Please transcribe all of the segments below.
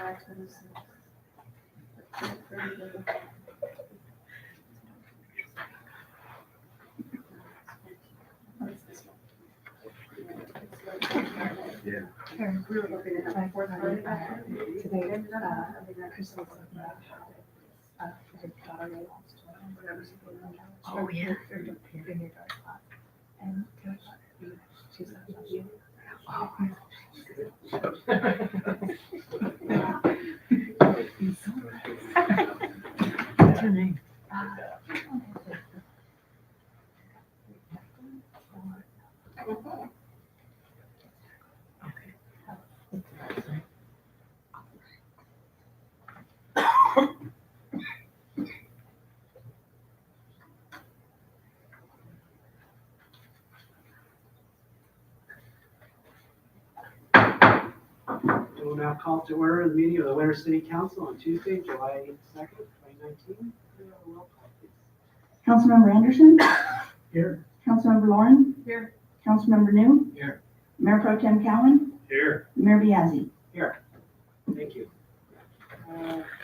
July 26th. Yeah. We were looking at like 4:30 today, Crystal's her daughter lost whatever's going on. Oh, yeah. In your dark spot. And she's like, love you. What's her name? We will now call to order the meeting of the Winter City Council on Tuesday, July 2nd, 2019. Roll call, please. Councilmember Anderson. Here. Councilmember Lauren. Here. Councilmember New. Here. Mayor Pro Tem Cowan. Here. Mayor Biazzi. Here. Thank you.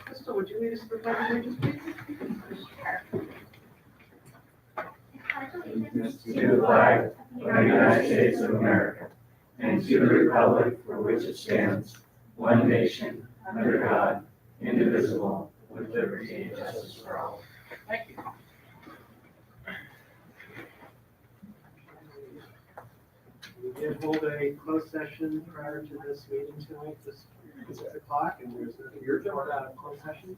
Crystal, would you lead us to the pledge of allegiance, please? Allegiance to the flag of the United States of America and to the republic for which it stands, one nation, under God, indivisible, with liberty and justice for all. Thank you. We did hold a closed session prior to this meeting tonight, this 6 o'clock, and there's nothing to report out of closed session.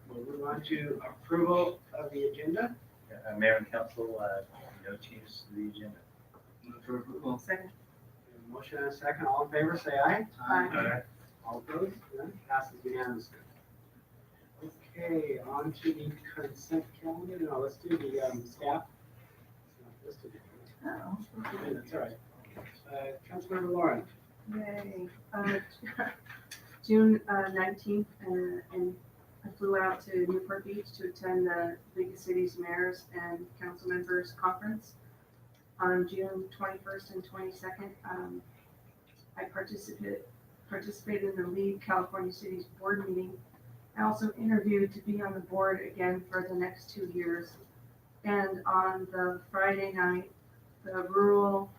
We'll move on to approval of the agenda. Mayor and council, no changes to the agenda. Move for approval. Second. Motion and a second, all in favor, say aye. Aye. All opposed, none, passes unanimously. Okay, on to the consent calendar, no, let's do the staff. Let's do the minutes, all right. Councilmember Lauren. Yay. June 19th, and I flew out to Newport Beach to attend the League of Cities Mayors and Council Members Conference on June 21st and 22nd. I participated in the League California Cities Board meeting. I also interviewed to be on the board again for the next 2 years. And on the Friday night, the Rural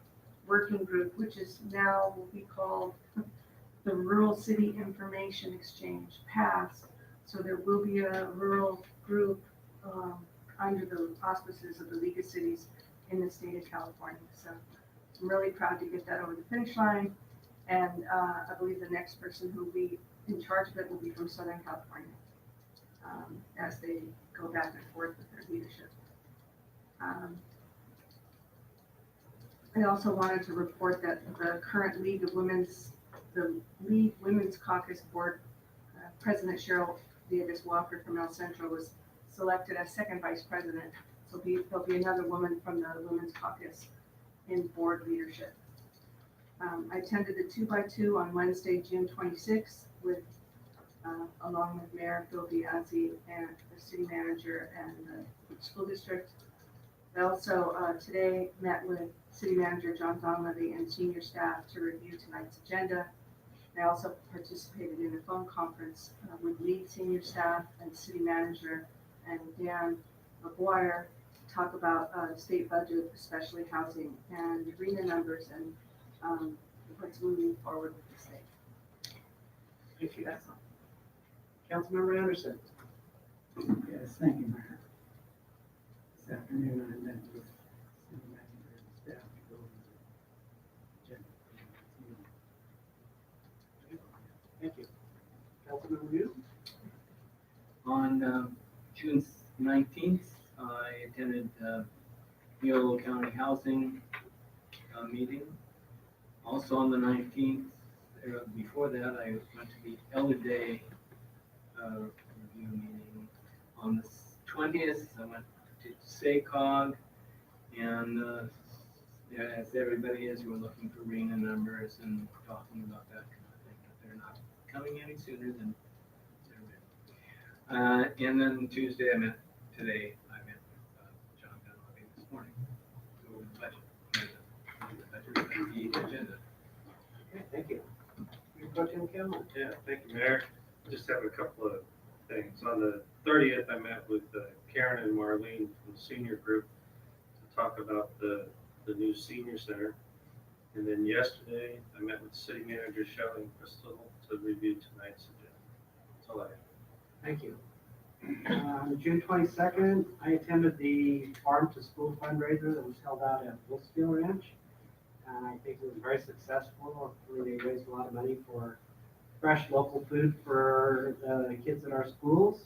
Working Group, which is now will be called the Rural City Information Exchange, passed. So there will be a rural group under the auspices of the League of Cities in the state of California. So I'm really proud to get that over the finish line. And I believe the next person who will be in charge of it will be from Southern California as they go back and forth with their leadership. I also wanted to report that the current League Women's Caucus Board President Cheryl Davis Walker from El Centro was selected as second vice president. So there'll be another woman from the Women's Caucus in board leadership. I attended the 2x2 on Wednesday, June 26th, along with Mayor Phil Biazzi and the city manager and the school district. I also today met with City Manager John Donlevy and senior staff to review tonight's agenda. I also participated in a phone conference with lead senior staff and city manager and Dan McGuire to talk about the state budget, especially housing and arena numbers and what's moving forward with the state. Thank you. That's all. Councilmember Anderson. Yes, thank you, Mayor. This afternoon, I met with city manager and staff to go over the agenda. Thank you. Councilmember New. On June 19th, I attended Neola County Housing meeting. Also on the 19th, before that, I went to the Elder Day review meeting. On the 20th, I went to SACOG, and as everybody is, we're looking for arena numbers and talking about that kind of thing. If they're not coming any sooner than they're ready. And then Tuesday, I met with John Dunleavy this morning to go over the budget, the agenda. Okay, thank you. Pro Tem Callen. Yeah, thank you, Mayor. Just have a couple of things. On the 30th, I met with Karen and Marlene from the senior group to talk about the new senior center. And then yesterday, I met with City Manager Shelley and Crystal to review tonight's agenda. That's all I have. Thank you. On June 22nd, I attended the Farm to School fundraiser that was held out at Wolfsville Ranch. And I think it was very successful. Really, they raised a lot of money for fresh local food for the kids at our schools.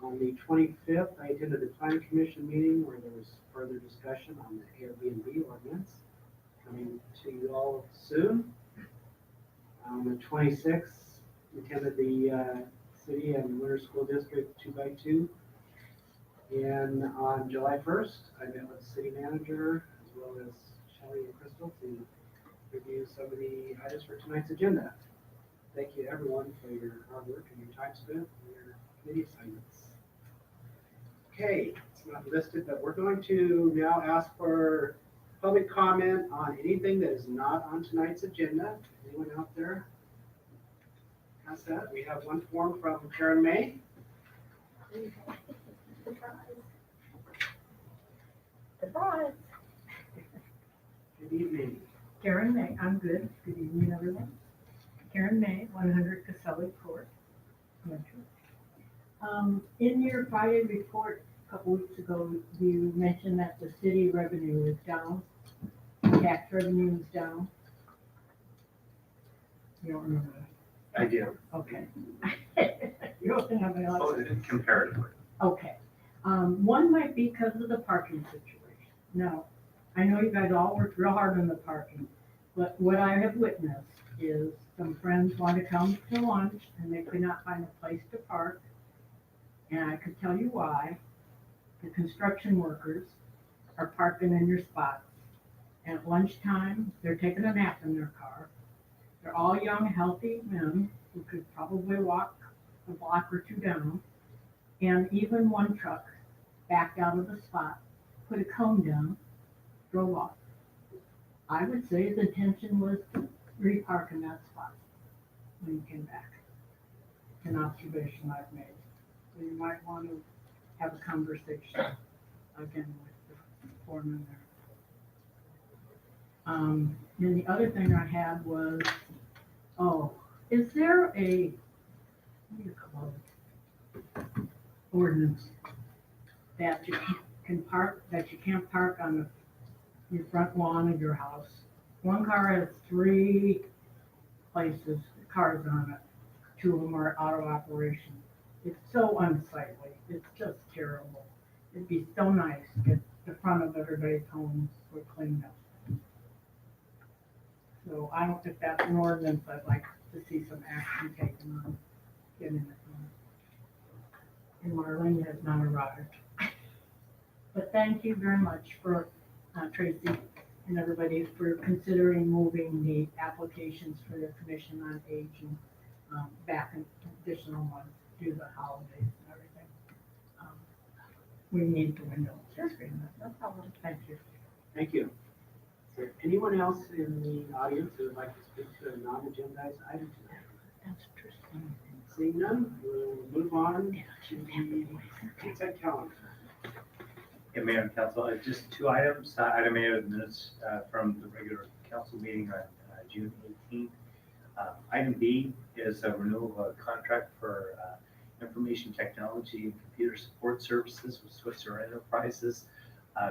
On the 25th, I attended the Planning Commission meeting where there was further discussion on the Airbnb ordinance coming to you all soon. On the 26th, attended the City and Winter School District 2x2. And on July 1st, I met with the city manager as well as Shelley and Crystal to review some of the items for tonight's agenda. Thank you everyone for your hard work and your time spent and your committee assignments. Okay, it's not listed, but we're going to now ask for public comment on anything that is not on tonight's agenda. Anyone out there has that? We have one form from Karen May. Surprise. Good evening. Karen May, I'm good. Good evening, everyone. Karen May, 100 Casselli Court. In your Friday report a couple weeks ago, you mentioned that the city revenue is down, tax revenue is down. You don't remember that? I do. Okay. You don't have any Oh, comparatively. Okay. One might be because of the parking situation. Now, I know you guys all worked real hard on the parking, but what I have witnessed is some friends want to come to lunch and they could not find a place to park. And I could tell you why. The construction workers are parking in your spots. And at lunchtime, they're taking a nap in their car. They're all young, healthy men who could probably walk a block or two down. And even one truck backed out of the spot, put a cone down, drove off. I would say the intention was to repark in that spot when you came back. An observation I've made. So you might want to have a conversation again with the foreman there. And the other thing I had was, is there a, what do you call it? Ordinance that you can park, that you can't park on your front lawn of your house. One car has 3 places, cars on it. 2 of them are out of operation. It's so unsightly. It's just terrible. It'd be so nice if the front of everybody's homes were cleaned up. So I don't think that's an ordinance I'd like to see some action taken on getting it done. And Marlene has not arrived. But thank you very much for Tracy and everybody for considering moving the applications for the Commission on Aging back an additional month due to the holidays and everything. We need the window. No problem. Thank you. Thank you. Is there anyone else in the audience who would like to speak to a non-agendized item tonight? That's interesting. Seeing none, we'll move on to the consent calendar. Yeah, Mayor and Council, just 2 items. Item A of minutes from the regular council meeting on June 18th. Item B is a renewal of a contract for information technology and computer support services with Switzer Enterprises.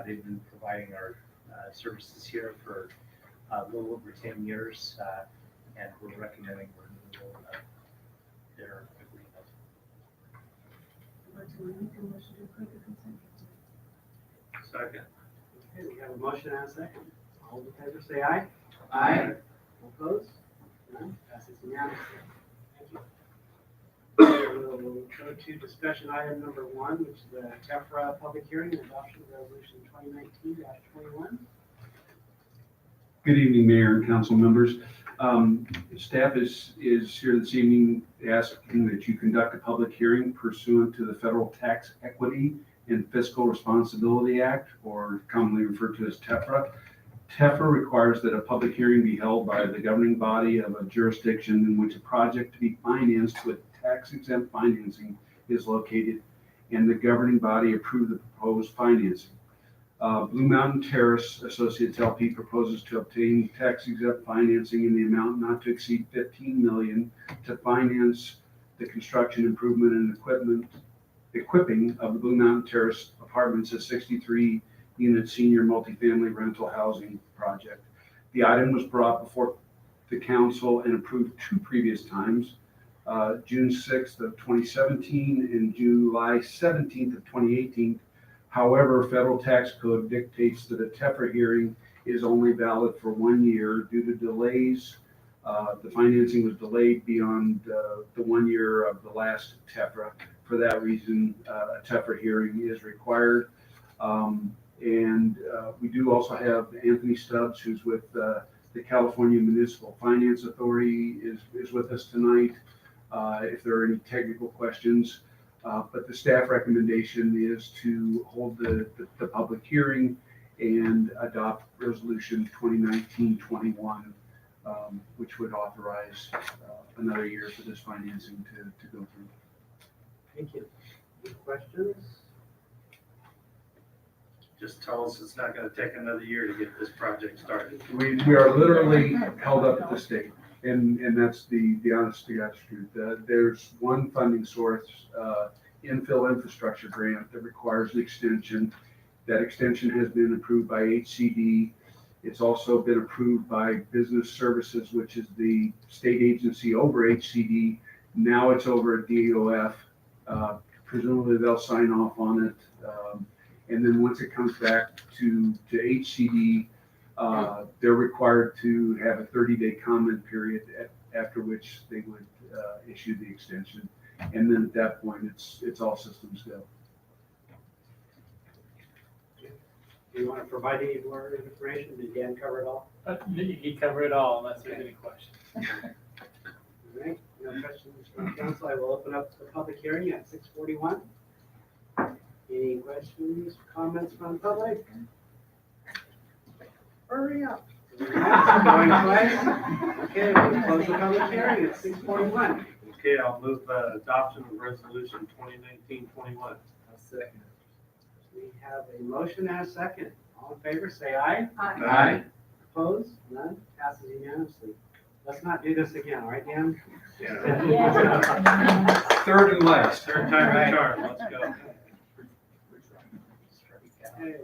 They've been providing our services here for a little over 10 years, and we're recommending renewal of their agreement. I'd like to make a motion to approve the consent. Second. Okay, we have a motion and a second. All in favor, say aye. Aye. All opposed? None, passes unanimously. Thank you. We'll go to discussion item number 1, which is the TEFRA public hearing and adoption of resolution 2019-21. Good evening, Mayor and council members. Staff is here this evening asking that you conduct a public hearing pursuant to the Federal Tax Equity and Fiscal Responsibility Act, or commonly referred to as TEFRA. TEFRA requires that a public hearing be held by the governing body of a jurisdiction in which a project to be financed with tax-exempt financing is located, and the governing body approve the proposed financing. Blue Mountain Terrace Associates LP proposes to obtain tax-exempt financing in the amount not to exceed $15 million to finance the construction, improvement, and equipping of the Blue Mountain Terrace Apartments, a 63-unit senior multifamily rental housing project. The item was brought before the council and approved 2 previous times, June 6th of 2017 and July 17th of 2018. However, federal tax code dictates that a TEFRA hearing is only valid for 1 year due to delays. The financing was delayed beyond the 1 year of the last TEFRA. For that reason, a TEFRA hearing is required. We do also have Anthony Stubbs, who's with the California Municipal Finance Authority, is with us tonight. If there are any technical questions. But the staff recommendation is to hold the public hearing and adopt resolution 2019-21, which would authorize another year for this financing to go through. Thank you. Any questions? Just tell us it's not gonna take another year to get this project started. We are literally held up at the state, and that's the honest to God's truth. There's one funding source, infill infrastructure grant, that requires an extension. That extension has been approved by HCD. It's also been approved by Business Services, which is the state agency over HCD. Now it's over at DOF. Presumably they'll sign off on it. And then once it comes back to HCD, they're required to have a 30-day comment period after which they would issue the extension. And then at that point, it's all systems go. Do you want to provide any more information? Did Dan cover it all? He covered it all, unless there's any questions. All right, no questions from council. I will open up the public hearing at 6:41. Any questions, comments from the public? Hurry up. Going twice? Okay, we'll close the public hearing at 6:41. Okay, I'll move adoption of resolution 2019-21. Second. We have a motion and a second. All in favor, say aye. Aye. Opposed? None? Passes unanimously. Let's not do this again, all right, Dan? Yeah. Third and last. Third time the charm, let's go. Okay.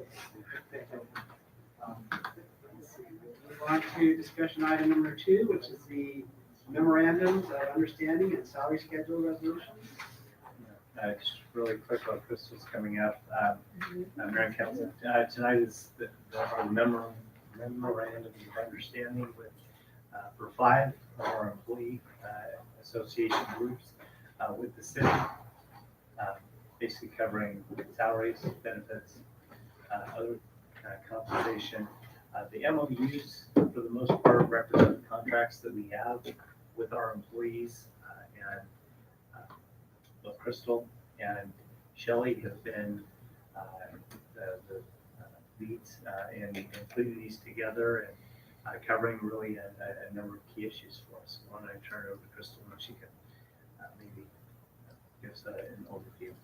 Let's see. Move on to discussion item number 2, which is the memorandums of understanding and salary schedule resolutions. Just really quick while Crystal's coming up, Mayor and Council, tonight is our memorandum of understanding with, for 5 of our employee association groups with the city, basically covering salaries, benefits, other compensation. The MOUs, for the most part, represent the contracts that we have with our employees, and both Crystal and Shelley have been the leads in putting these together and covering really a number of key issues for us. Why don't I turn it over to Crystal and she can maybe give us an overview.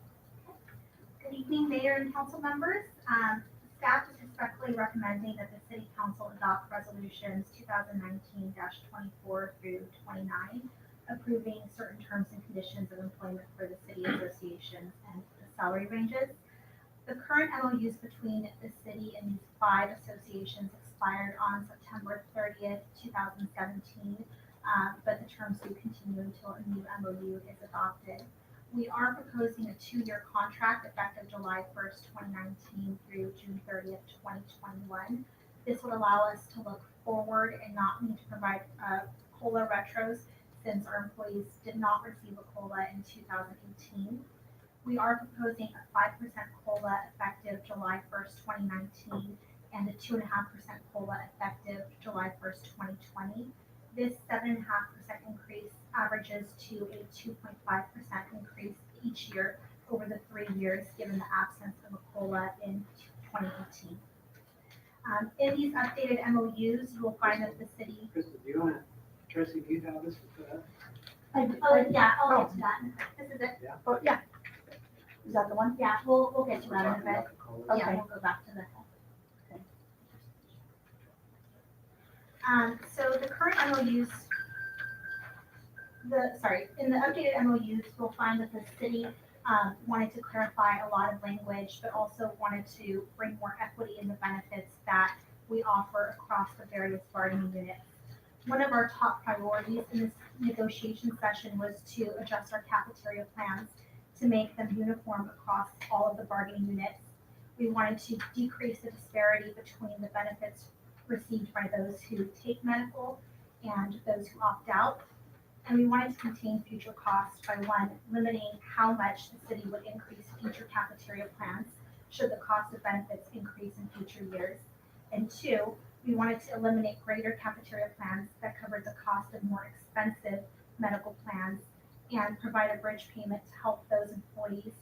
Good evening, Mayor and council members. Staff is respectfully recommending that the City Council adopt resolutions 2019-24 through 29, approving certain terms and conditions of employment for the city associations and the salary ranges. The current MOUs between the city and these 5 associations expired on September 30th, 2017, but the terms do continue until a new MOU is adopted. We are proposing a 2-year contract effective July 1st, 2019 through June 30th, 2021. This would allow us to look forward and not need to provide COLA retros since our employees did not receive a COLA in 2018. We are proposing a 5% COLA effective July 1st, 2019 and a 2.5% COLA effective July 1st, 2020. This 7.5% increase averages to a 2.5% increase each year over the 3 years, given the absence of a COLA in 2018. In these updated MOUs, you will find that the city, Krista, do you wanna, Tracy, do you have this? oh, yeah, I'll get to that. This is it. Oh, yeah. Is that the one? Yeah, we'll get to that in a bit. Okay. Yeah, we'll go back to the. So the current MOUs, in the updated MOUs, you'll find that the city, wanted to clarify a lot of language, but also wanted to bring more equity in the benefits that we offer across the various bargaining units. One of our top priorities in this negotiation session was to adjust our cafeteria plans to make them uniform across all of the bargaining units. We wanted to decrease the disparity between the benefits received by those who take medical and those who opt out. And we wanted to contain future costs by one, limiting how much the city would increase future cafeteria plans should the cost of benefits increase in future years. And two, we wanted to eliminate greater cafeteria plans that covered the cost of more expensive medical plans and provide a bridge payment to help those employees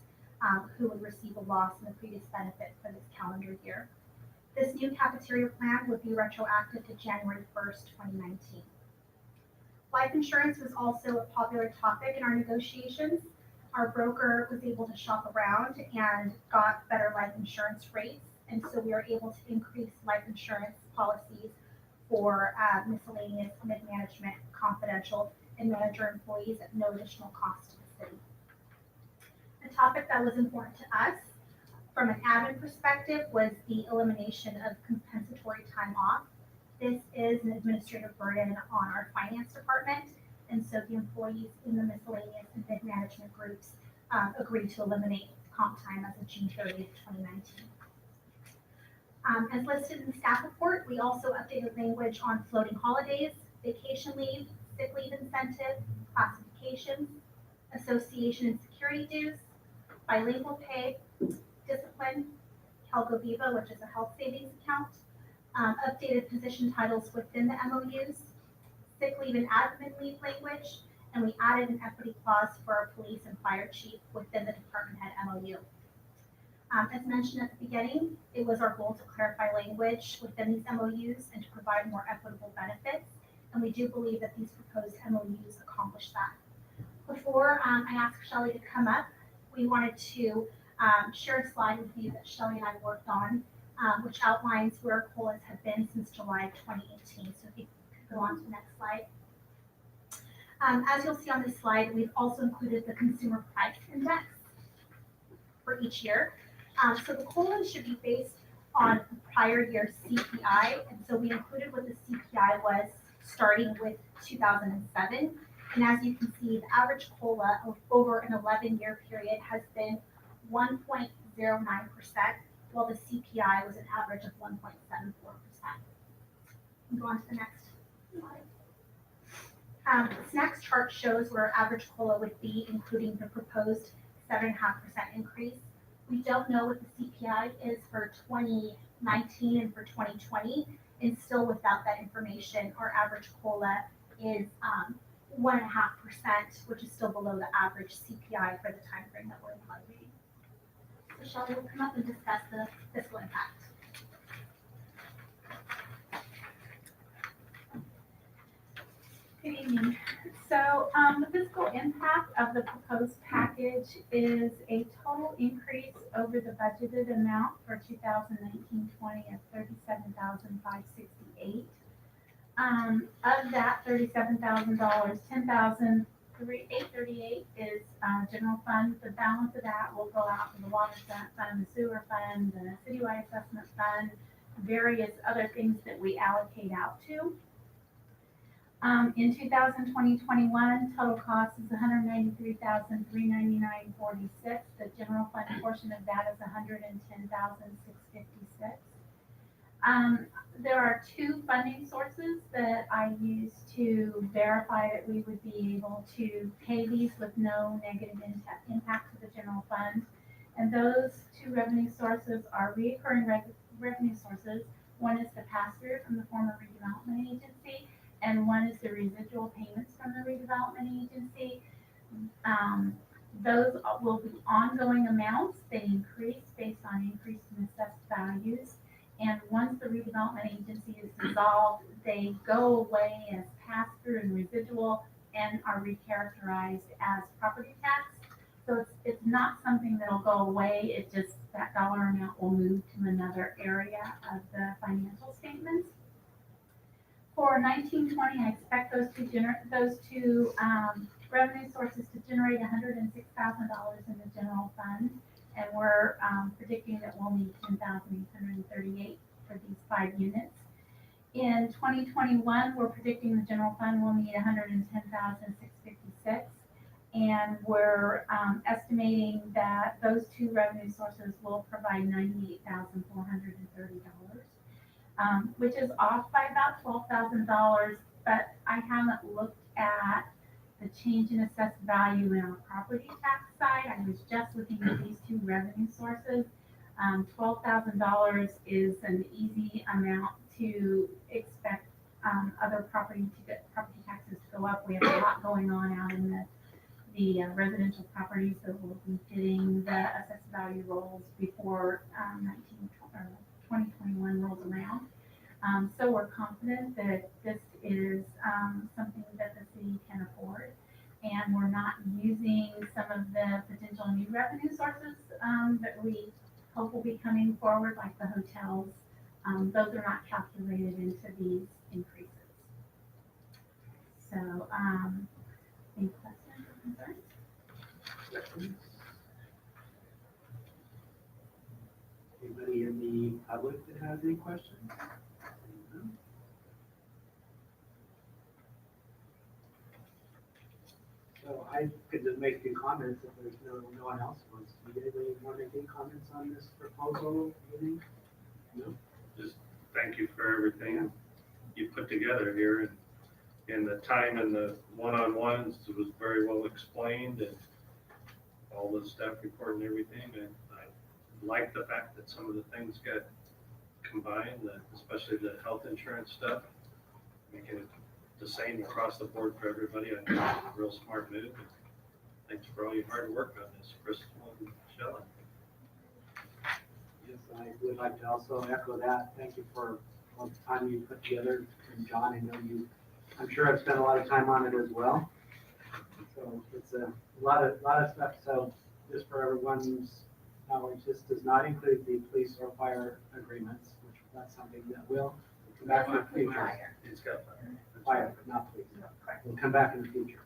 who would receive a loss in the previous benefit for this calendar year. This new cafeteria plan would be retroactive to January 1st, 2019. Life insurance was also a popular topic in our negotiations. Our broker was able to shop around and got better life insurance rates. And so we were able to increase life insurance policies for miscellaneous, mid-management, confidential, and manager employees at no additional cost to the city. A topic that was important to us from an admin perspective was the elimination of compensatory time off. This is an administrative burden on our finance department, and so the employees in the miscellaneous and mid-management groups agreed to eliminate comp time as of June 30th, 2019. As listed in the staff report, we also updated language on floating holidays, vacation leave, sick leave incentive, classifications, association and security dues, bilingual pay, discipline, Helgo Viva, which is a health savings account, updated position titles within the MOUs, sick leave and admin leave language, and we added an equity clause for our police and fire chief within the department head MOU. As mentioned at the beginning, it was our goal to clarify language within these MOUs and to provide more equitable benefits, and we do believe that these proposed MOUs accomplish that. Before I ask Shelley to come up, we wanted to share a slide with you that Shelley and I worked on, which outlines where our COLAs have been since July of 2018. So if you could go on to the next slide. As you'll see on this slide, we've also included the consumer price index for each year. So the COLA should be based on prior year CPI, and so we included what the CPI was starting with 2007. And as you can see, the average COLA over an 11-year period has been 1.09%, while the CPI was an average of 1.74%. Go on to the next slide. This next chart shows where our average COLA would be, including the proposed 7.5% increase. We don't know what the CPI is for 2019 and for 2020, and still without that information, our average COLA is 1.5%, which is still below the average CPI for the time frame that we're evaluating. So Shelley will come up and discuss the fiscal impact. Good evening. So the fiscal impact of the proposed package is a total increase over the budgeted amount for 2019-20 of $37,568. Of that $37,000, $10,838 is general fund. The balance of that will go out to the water fund, the sewer fund, the citywide assessment fund, various other things that we allocate out to. In 2020-21, total cost is $193,399.46. The general fund portion of that is $110,656. There are two funding sources that I use to verify that we would be able to pay these with no negative impact to the general fund. And those two revenue sources are recurring revenue sources. One is the pass-through from the former redevelopment agency, and one is the residual payments from the redevelopment agency. Those will be ongoing amounts. They increase based on increased in assessed values. And once the Redevelopment Agency is dissolved, they go away as pass-through and residual and are recharacterized as property tax. So it's not something that'll go away, it just, that dollar amount will move to another area of the financial statements. For 1920, I expect those two revenue sources to generate $106,000 in the general fund. And we're predicting that we'll need $10,838 for these 5 units. In 2021, we're predicting the general fund will need $110,656. And we're estimating that those 2 revenue sources will provide $98,430. Which is off by about $12,000, but I haven't looked at the change in assessed value in our property tax side. I was just looking at these 2 revenue sources. $12,000 is an easy amount to expect other property taxes to go up. We have a lot going on out in the residential properties, so we'll be hitting the assessed value rolls before 2021 rolls around. So we're confident that this is something that the city can afford, and we're not using some of the potential new revenue sources that we hope will be coming forward, like the hotels. Those are not calculated into these increases. So, any questions or concerns? Anybody in the public that has any questions? So I could just make a few comments if there's no one else wants to. Did anybody want to make any comments on this proposal? Anything? No? Just thank you for everything you put together here, and the time and the one-on-ones, it was very well explained, and all the staff report and everything, and I like the fact that some of the things got combined, especially the health insurance stuff, making it the same across the board for everybody. I think it's a real smart move. Thanks for all your hard work on this, Crystal and Shelley. Yes, I would like to also echo that. Thank you for all the time you put together. And John, I know I'm sure I've spent a lot of time on it as well. So it's a lot of stuff. So just for everyone's knowledge, this does not include the police or fire agreements, which that's something that will come back in the future. It's got Fire, not police. We'll come back in the future.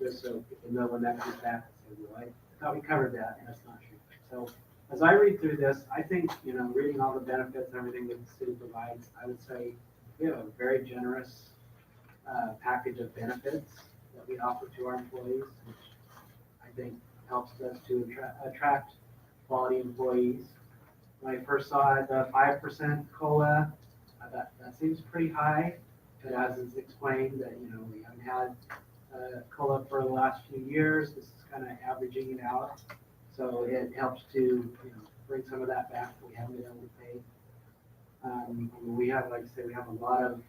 Just so people know when that comes back, say, well, I thought we covered that, and that's not true. So as I read through this, I think, reading all the benefits and everything that the city provides, I would say we have a very generous package of benefits that we offer to our employees, which I think helps us to attract quality employees. When I first saw the 5% COLA, that seems pretty high, but as is explained that, we haven't had COLA for the last few years. This is kind of averaging it out. So it helps to, bring some of that back that we haven't been able to pay. We have, like I say, we have a lot of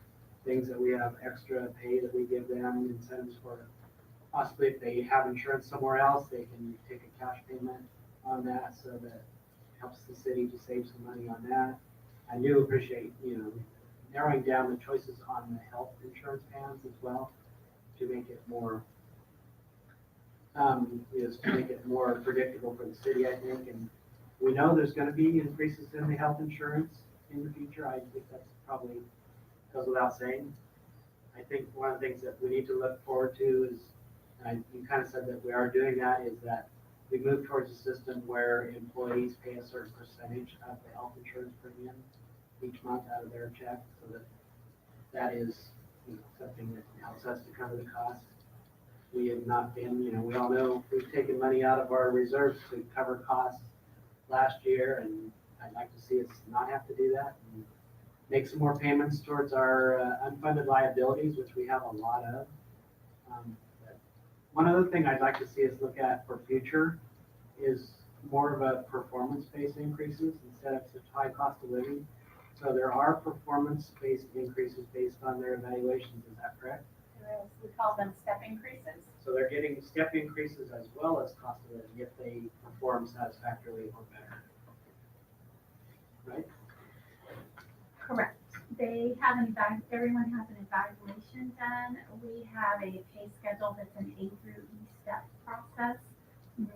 things that we have extra pay that we give them, incentives for possibly if they have insurance somewhere else, they can take a cash payment on that, so that helps the city to save some money on that. I do appreciate, narrowing down the choices on the health insurance plans as well to make it more, predictable for the city, I think. And we know there's going to be increases in the health insurance in the future. I think that's probably goes without saying. I think one of the things that we need to look forward to is, and you kind of said that we are doing that, is that we move towards a system where employees pay a certain percentage of the health insurance premium each month out of their check, so that is something that helps us to cover the cost. We have not been, we all know we've taken money out of our reserves to cover costs last year, and I'd like to see us not have to do that and make some more payments towards our unfunded liabilities, which we have a lot of. One other thing I'd like to see us look at for future is more of a performance-based increases instead of such high cost of living. So there are performance-based increases based on their evaluations, is that correct? We call them step increases. So they're getting step increases as well as cost of living if they perform satisfactorily or better. Right? Correct. They have everyone has an evaluation done. We have a pay schedule that's an A through E step process.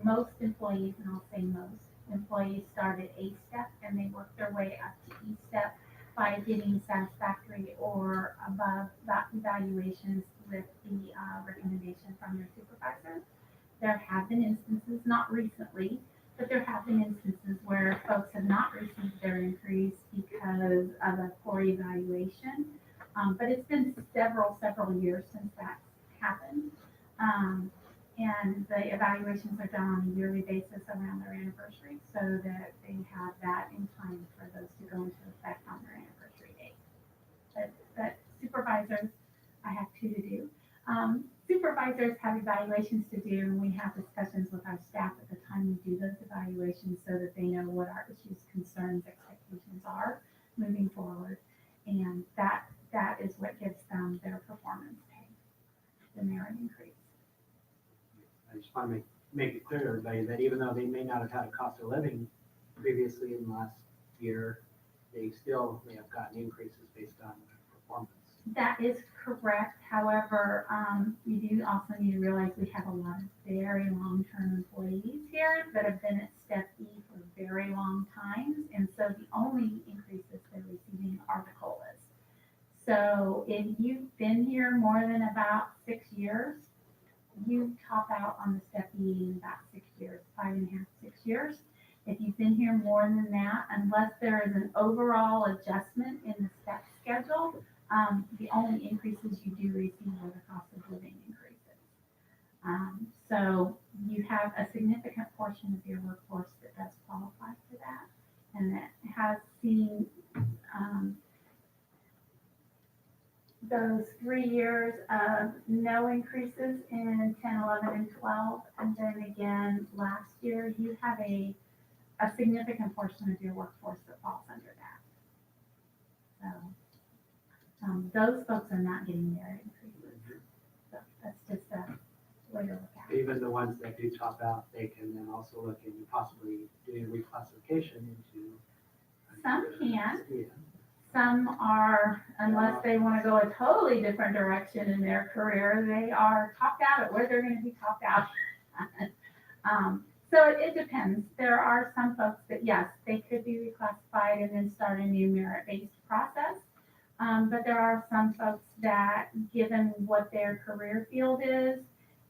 Most employees, and I'll say most, employees start at A step and they work their way up to E step by getting satisfactory or above that evaluations with the recommendation from their supervisor. There have been instances, not recently, but there have been instances where folks have not received their increase because of a poor evaluation. But it's been several years since that's happened. And the evaluations are done on a yearly basis around their anniversary so that they have that in time for those to go into effect on their anniversary date. But supervisors, I have two to do. Supervisors have evaluations to do, and we have discussions with our staff at the time we do those evaluations so that they know what our issues, concerns, expectations are moving forward. And that is what gives them their performance pay, the merit increase. I just want to make it clear to everybody that even though they may not have had a cost of living previously in the last year, they have gotten increases based on performance. That is correct. However, you do also need to realize we have a lot of very long-term employees here that have been at Step E for very long times. And so the only increases they're receiving are the COLAs. So if you've been here more than about 6 years, you top out on the Step E in about 6 years, 5.5, 6 years. If you've been here more than that, unless there is an overall adjustment in the step schedule, the only increases you do receive are the cost of living increases. So you have a significant portion of your workforce that does qualify for that and that has seen those 3 years of no increases in 10, 11, and 12. And then again, last year, you have a significant portion of your workforce that falls under that. So those folks are not getting merit increases. So that's just a way to look at it. Even the ones that do top out, they can then also look into possibly doing reclassification into. Some can. Yeah. Some are, unless they want to go a totally different direction in their career, they are topped out at where they're going to be topped out. So it depends. There are some folks that, yes, they could be reclassified and then start a new merit-based process. But there are some folks that, given what their career field is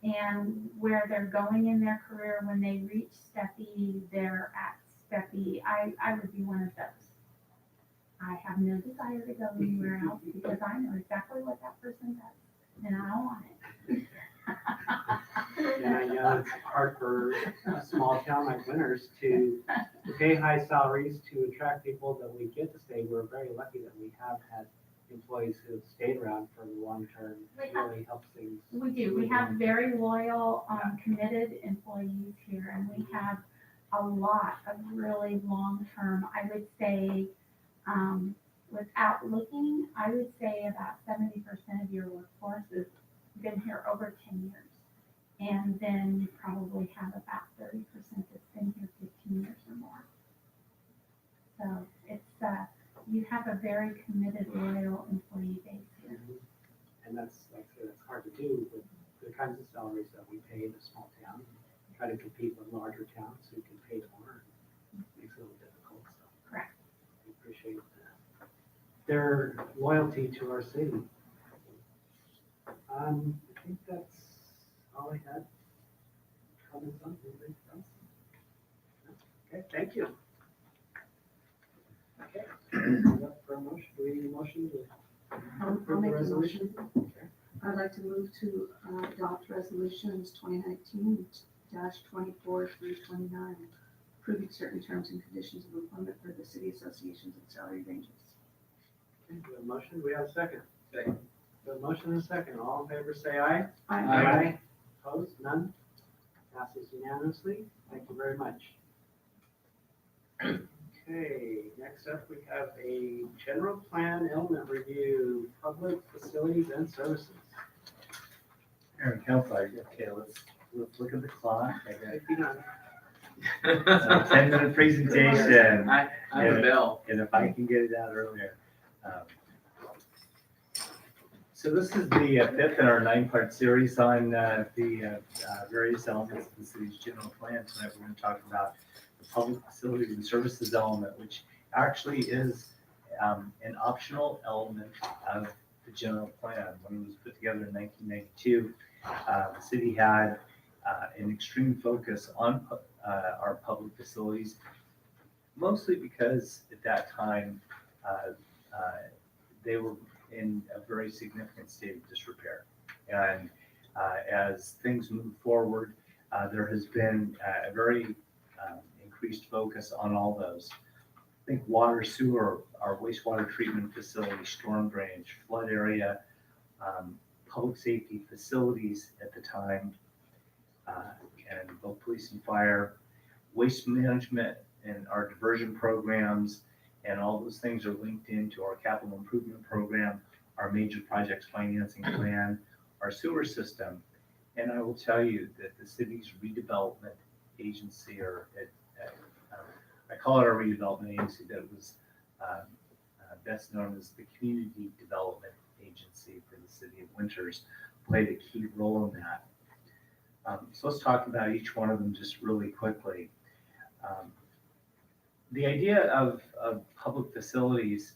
and where they're going in their career, when they reach Step E, they're at Step E. I would be one of those. I have no desire to go anywhere else because I know exactly what that person does, and I don't want it. And I know it's hard for a small town like Winters to pay high salaries to attract people that we get to stay. We're very lucky that we have had employees who have stayed around for the long term. It really helps things. We do. We have very loyal, committed employees here, and we have a lot of really long-term, I would say, without looking, I would say about 70% of your workforce has been here over 10 years. And then you probably have about 30% that's been here 15 years or more. So it's, you have a very committed, loyal employee base here. And that's, like I said, that's hard to do with the kinds of salaries that we pay in a small town. We try to compete with larger towns who can pay more. It makes it a little difficult, so. Correct. We appreciate their loyalty to our city. I think that's all I had. Comments on anything else? Okay, thank you. Okay, up for a motion. Do we need a motion to I'll approve the make a resolution? motion. I'd like to move to adopt resolutions 2019-24 through 29, approving certain terms and conditions of employment for the city associations and salary ranges. Okay, we have a motion. We have a second. Second. We have a motion and a second. All in favor, say aye. Aye. Opposed? None? Passes unanimously. Thank you very much. Okay, next up we have a general plan element review, public facilities and services. Mayor and council, okay, let's look at the clock. I If you know, got a 10-minute presentation. I have a bell. And if I can get it out earlier. So this is the fifth in our 9-part series on the various elements of the city's general plan. Tonight we're going to talk about the public facilities and services element, which actually is an optional element of the general plan. When it was put together in 1992, the city had an extreme focus on our public facilities, mostly because at that time they were in a very significant state of disrepair. And as things move forward, there has been a very increased focus on all those. Think water, sewer, our wastewater treatment facility, storm drainage, flood area, public safety facilities at the time, and both police and fire, waste management and our diversion programs, and all those things are linked into our capital improvement program, our major projects financing plan, our sewer system. And I will tell you that the city's redevelopment agency, or I call it our redevelopment agency, that it was best known as the Community Development Agency for the City of Winters, played a key role in that. So let's talk about each one of them just really quickly. The idea of public facilities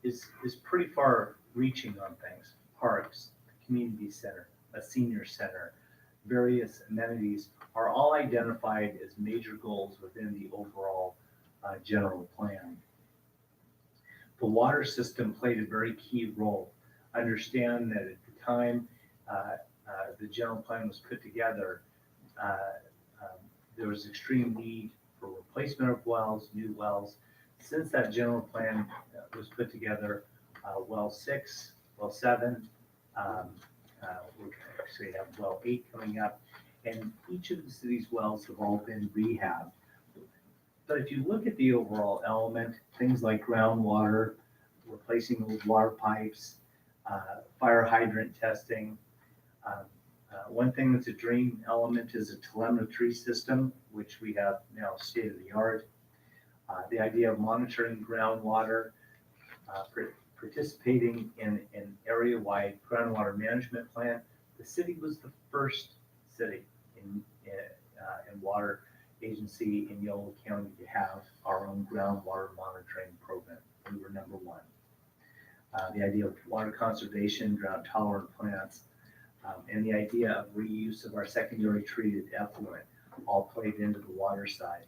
is pretty far reaching on things. Parks, community center, a senior center, various amenities are all identified as major goals within the overall general plan. The water system played a very key role. Understand that at the time the general plan was put together, there was extreme need for replacement of wells, new wells. Since that general plan was put together, well 6, well 7, we're actually have well 8 coming up, and each of the city's wells have all been rehabbed. But if you look at the overall element, things like groundwater, replacing old water pipes, fire hydrant testing. One thing that's a dream element is a telemetry system, which we have now state of the art. The idea of monitoring groundwater, participating in an area-wide groundwater management plan. The city was the first city in water agency in Yolo County to have our own groundwater monitoring program. We were number 1. The idea of water conservation, drought tolerant plants, and the idea of reuse of our secondary treated effluent all played into the water side.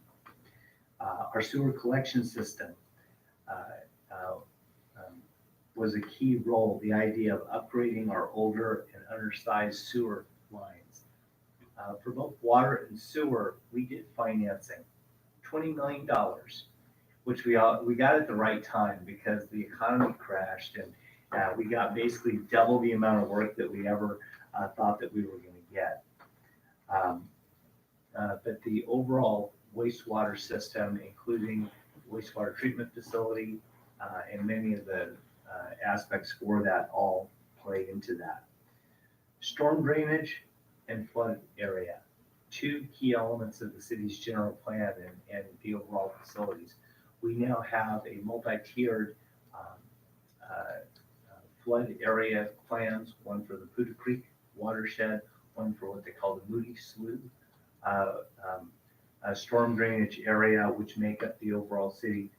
Our sewer collection system was a key role, the idea of upgrading our older and undersized sewer lines. For both water and sewer, we did financing, $20 million, which we got at the right time because the economy crashed, and we got basically double the amount of work that we ever thought that we were going to get. But the overall wastewater system, including wastewater treatment facility, and many of the aspects for that all play into that. Storm drainage and flood area, 2 key elements of the city's general plan and the overall facilities. We now have a multi-tiered flood area plans, one for the Poudre Creek watershed, one for what they call the Moody Slough storm drainage area, which make up the overall city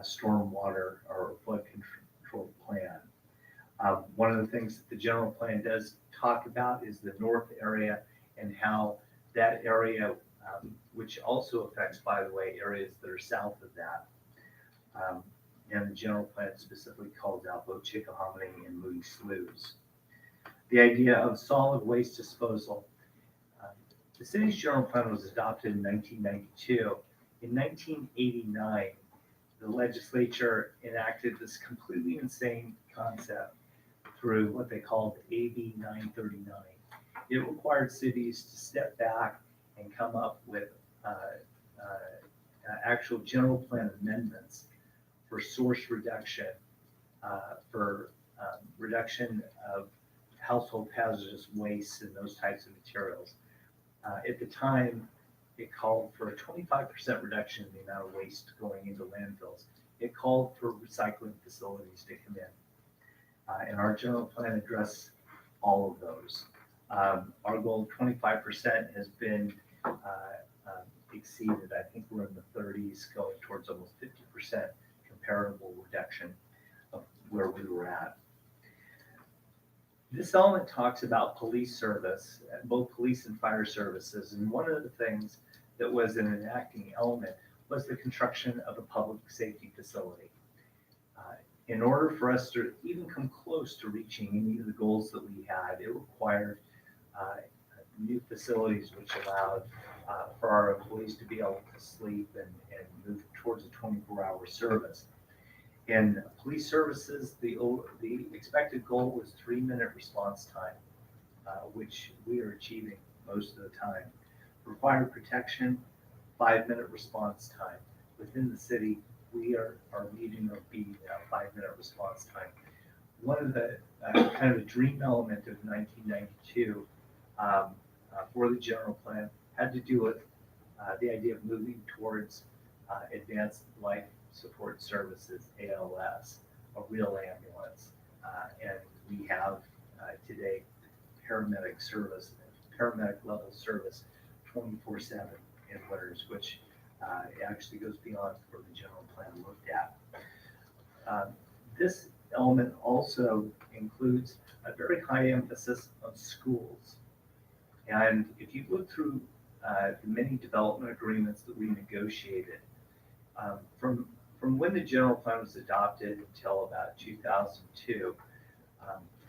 storm water or flood control plan. One of the things that the general plan does talk about is the north area and how that area, which also affects, by the way, areas that are south of that. And the general plan specifically calls out both Chickahominy and Moody Sloughs. The idea of solid waste disposal. The city's general plan was adopted in 1992. In 1989, the legislature enacted this completely insane concept through what they called AB 939. It required cities to step back and come up with actual general plan amendments for source reduction, for reduction of household hazardous waste and those types of materials. At the time, it called for a 25% reduction in the amount of waste going into landfills. it called for recycling facilities to come in. And our general plan addressed all of those. Our goal of 25% has been exceeded. I think we're in the 30s, going towards almost 50% comparable reduction of where we were at. This element talks about police service, both police and fire services. And one of the things that was an enacting element was the construction of a public safety facility. In order for us to even come close to reaching any of the goals that we had, it required new facilities which allowed for our employees to be able to sleep and move towards a 24-hour service. In police services, the expected goal was 3-minute response time, which we are achieving most of the time. For fire protection, 5-minute response time. Within the city, we are meeting or beating that 5-minute response time. One of the kind of a dream element of 1992 for the general plan had to do with the idea of moving towards advanced life support services, ALS, a real ambulance. And we have today paramedic service, paramedic level service 24/7 in Winters, which actually goes beyond where the general plan looked at. This element also includes a very high emphasis on schools. And if you look through the many development agreements that we negotiated, from when the general plan was adopted until about 2002,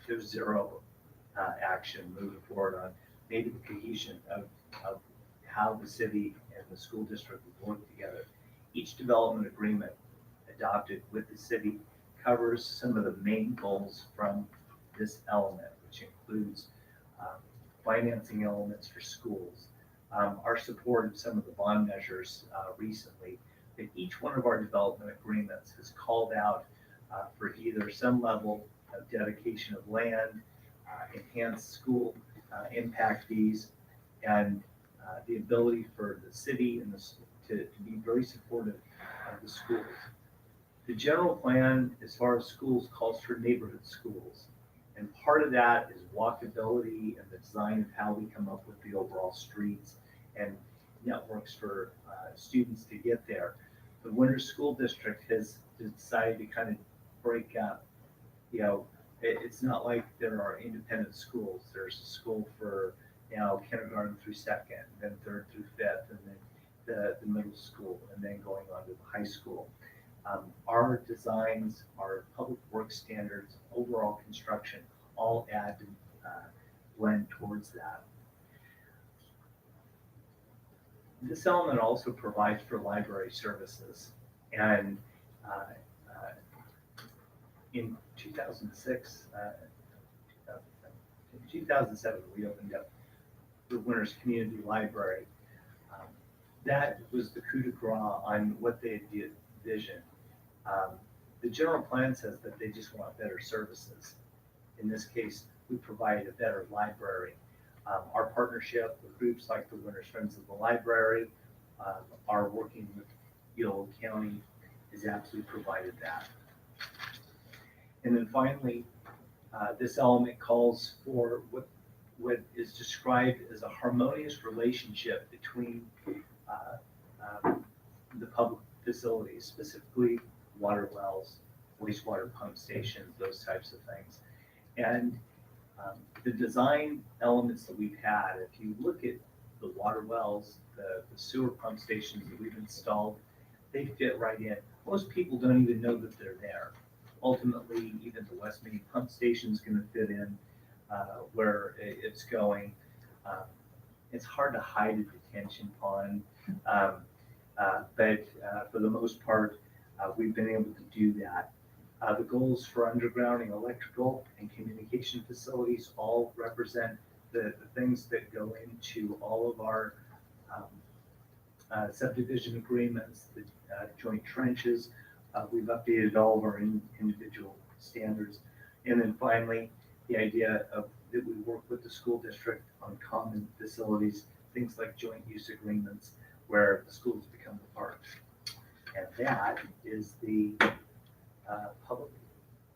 there was zero action moving forward on maybe the cohesion of how the city and the school district would work together. Each development agreement adopted with the city covers some of the main goals from this element, which includes financing elements for schools, our support of some of the bond measures recently. But each one of our development agreements has called out for either some level of dedication of land, enhanced school impact fees, and the ability for the city and to be very supportive of the schools. The general plan, as far as schools, calls for neighborhood schools. And part of that is walkability and the design of how we come up with the overall streets and networks for students to get there. The Winters School District has decided to kind of break up, it's not like there are independent schools. There's a school for kindergarten through 2nd, then 3rd through 5th, and then the middle school, and then going on to the high school. Our designs, our public works standards, overall construction, all add to blend towards that. This element also provides for library services, and in 2006, 2007, we opened up the Winters Community Library. That was the coup de grace on what they had envisioned. The general plan says that they just want better services. In this case, we provide a better library. Our partnership with groups like the Winters Friends of the Library, our working with Yolo County has absolutely provided that. And then finally, this element calls for what is described as a harmonious relationship between the public facilities, specifically water wells, wastewater pump stations, those types of things. And the design elements that we've had, if you look at the water wells, the sewer pump stations that we've installed, they fit right in. Most people don't even know that they're there. Ultimately, even the West Main pump station is going to fit in where it's going. It's hard to hide a detention pond, but for the most part, we've been able to do that. The goals for undergrounding electrical and communication facilities all represent the things that go into all of our subdivision agreements, the joint trenches. We've updated all of our individual standards. And then finally, the idea of that we work with the school district on common facilities, things like joint use agreements where the schools become the parks. And that is the public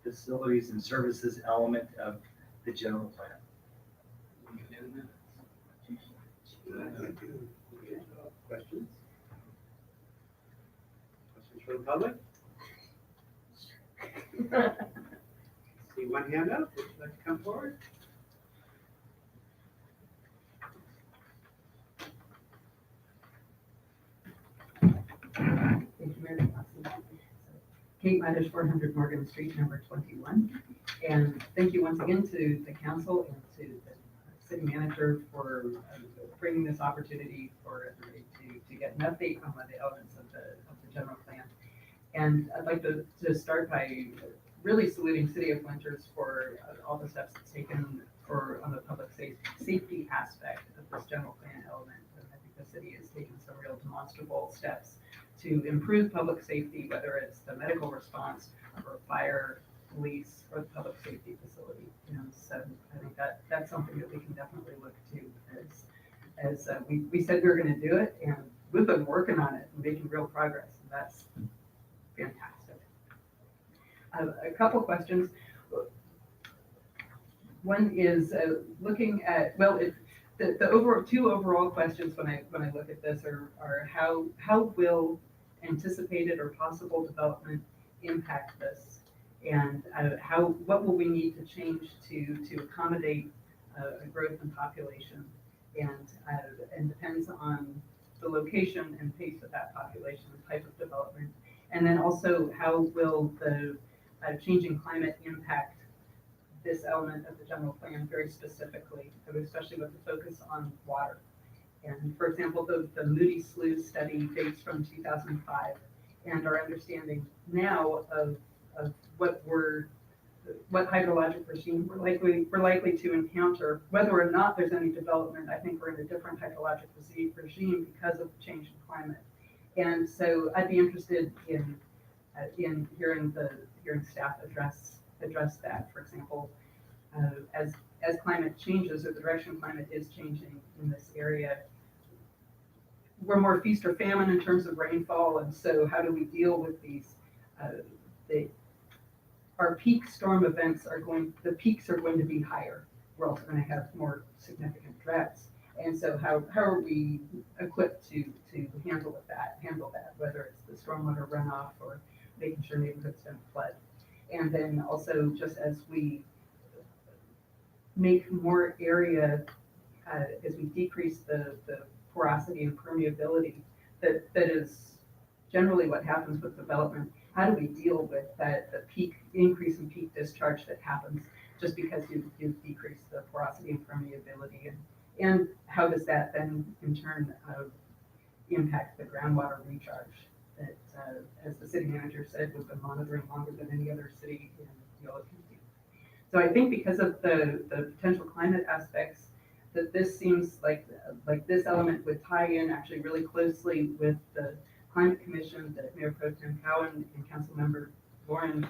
facilities and services element of the general plan. Questions? Questions from the public? See one hand up, would you like to come forward? Thank you, Mayor Johnson. Kate Midas, 400 Morgan Street, number 21. And thank you once again to the council and to the city manager for bringing this opportunity for everybody to get an update on one of the elements of the general plan. And I'd like to start by really saluting City of Winters for all the steps it's taken on the public safety aspect of this general plan element. And I think the city has taken some real demonstrable steps to improve public safety, whether it's the medical response or fire, police, or the public safety facility. So I think that's something that we can definitely look to as we said we were going to do it, and we've been working on it and making real progress, and that's fantastic. A couple questions. One is looking at, well, the two overall questions when I look at this are how will anticipated or possible development impact this, and what will we need to change to accommodate a growth in population, and depends on the location and pace of that population, the type of development, and then also how will the changing climate impact this element of the general plan very specifically, especially with the focus on water. And for example, the Moody Slough study dates from 2005, and our understanding now of what hydrologic regime we're likely to encounter, whether or not there's any development. I think we're in a different hydrologic regime because of the change in climate. And so I'd be interested in hearing staff address that. For example, as climate changes, or the direction climate is changing in this area, we're more feast or famine in terms of rainfall, and so how do we deal with these? Our peak storm events the peaks are going to be higher. We're also going to have more significant droughts, and so how are we equipped to handle that, whether it's the stormwater runoff or making sure neighborhoods don't flood. And then also, just as we make more area, as we decrease the porosity and permeability, that is generally what happens with development. How do we deal with the increase in peak discharge that happens just because you've decreased the porosity and permeability, and how does that then in turn impact the groundwater recharge that, as the city manager said, we've been monitoring longer than any other city in Yolo County. So I think because of the potential climate aspects, that this seems like this element would tie in actually really closely with the Climate Commission that Mayor Pro Tem Cowan and Councilmember Warren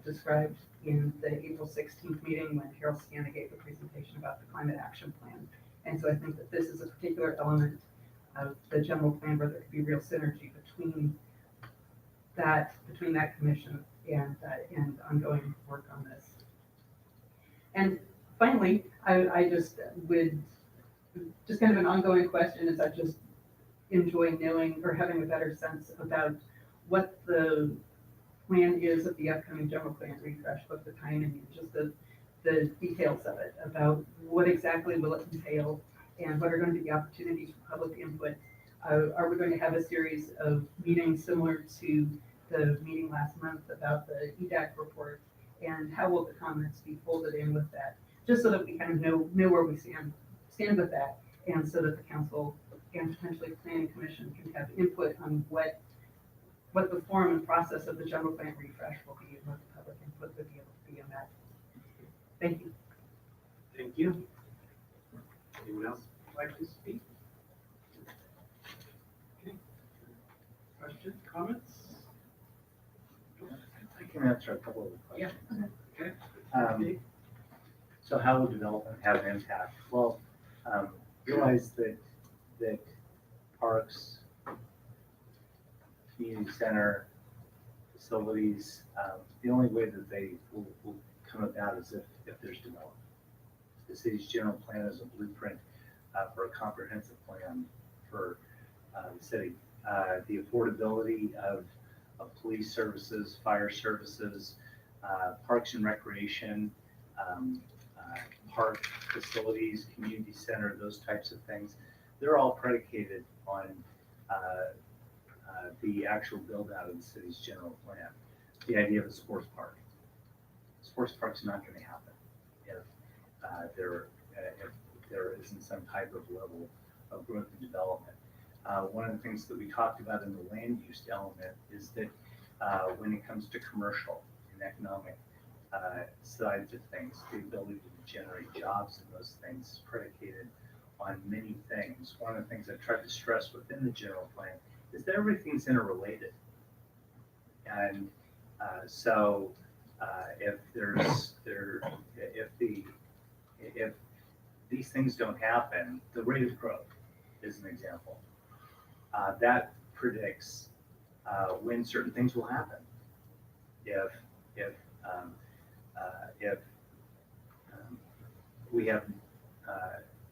described in the April 16th meeting when Harold Scana gave the presentation about the Climate Action Plan. And so I think that this is a particular element of the general plan where there could be real synergy between that commission and ongoing work on this. And finally, I just kind of an ongoing question is I just enjoy knowing or having a better sense about what the plan is of the upcoming general plan refresh, what the timing, just the details of it, about what exactly will it entail and what are going to be the opportunities for public input. Are we going to have a series of meetings similar to the meeting last month about the EDAC report, and how will the comments be folded in with that, just so that we kind of know where we stand with that, and so that the council and potentially planning commission can have input on what the form and process of the general plan refresh will be, and what the public input would be able to be on that. Thank you. Thank you. Anyone else like to speak? Okay. Questions, comments? I can answer a couple of questions. Okay. So how will development have an impact? Well, realize that parks community center, facilities, the only way that they will come about is if there's development. The city's general plan is a blueprint for a comprehensive plan for the city. The affordability of police services, fire services, parks and recreation, park facilities, community center, those types of things, they're all predicated on the actual build out of the city's general plan. The idea of a sports park. Sports park's not going to happen if there isn't some type of level of growth and development. One of the things that we talked about in the land use element is that when it comes to commercial and economic sides of things, the ability to generate jobs and those things is predicated on many things. One of the things I tried to stress within the general plan is that everything's interrelated. And so if these things don't happen, the rate of growth is an example. That predicts when certain things will happen. If we have,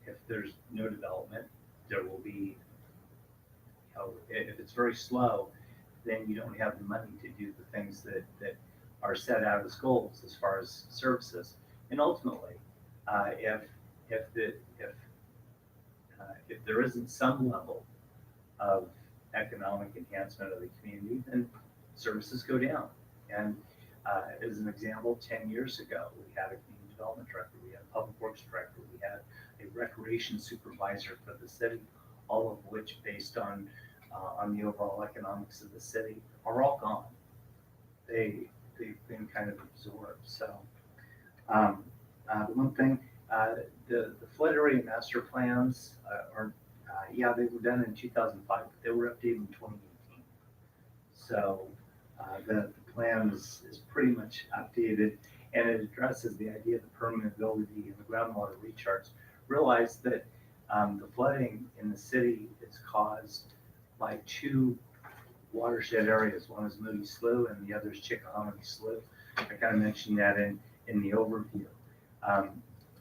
if there's no development, there will be, if it's very slow, then you don't have the money to do the things that are set out as goals as far as services. And ultimately, if there isn't some level of economic enhancement of the community, then services go down. And as an example, 10 years ago, we had a community development director, we had a public works director, we had a recreation supervisor for the city, all of which, based on the overall economics of the city, are all gone. They've been kind of absorbed. So one thing, the flood area master plans they were done in 2005, but they were updated in 2018. So the plan is pretty much updated, and it addresses the idea of the permeability and the groundwater recharge. Realize that the flooding in the city is caused by two watershed areas. One is Moody Slough and the other is Chickahominy Slough. I kind of mentioned that in the overview.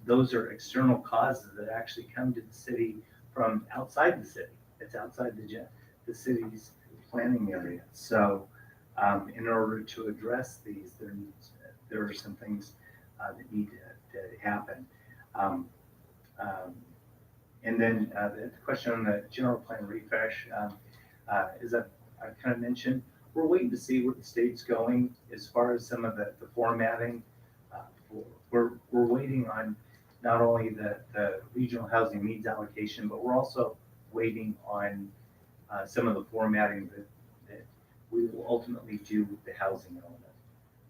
Those are external causes that actually come to the city from outside the city. It's outside the city's planning area. So in order to address these, there are some things that need to happen. And then the question on the general plan refresh is that I kind of mentioned, we're waiting to see where the state's going as far as some of the formatting. We're waiting on not only the regional housing needs allocation, but we're also waiting on some of the formatting that we will ultimately do with the housing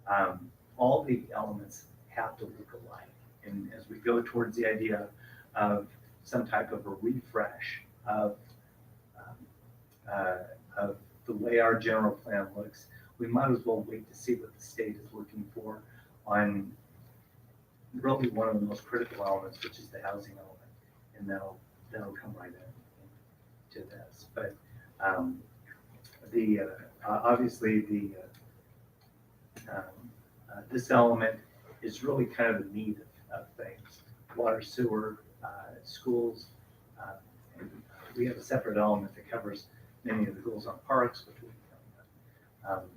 element. All the elements have to look alike. And as we go towards the idea of some type of a refresh of the way our general plan looks, we might as well wait to see what the state is looking for on really one of the most critical elements, which is the housing element, and that'll come right into this. But obviously this element is really kind of the meat of things: water, sewer, schools. And we have a separate element that covers many of the goals on parks, which we'll be talking about.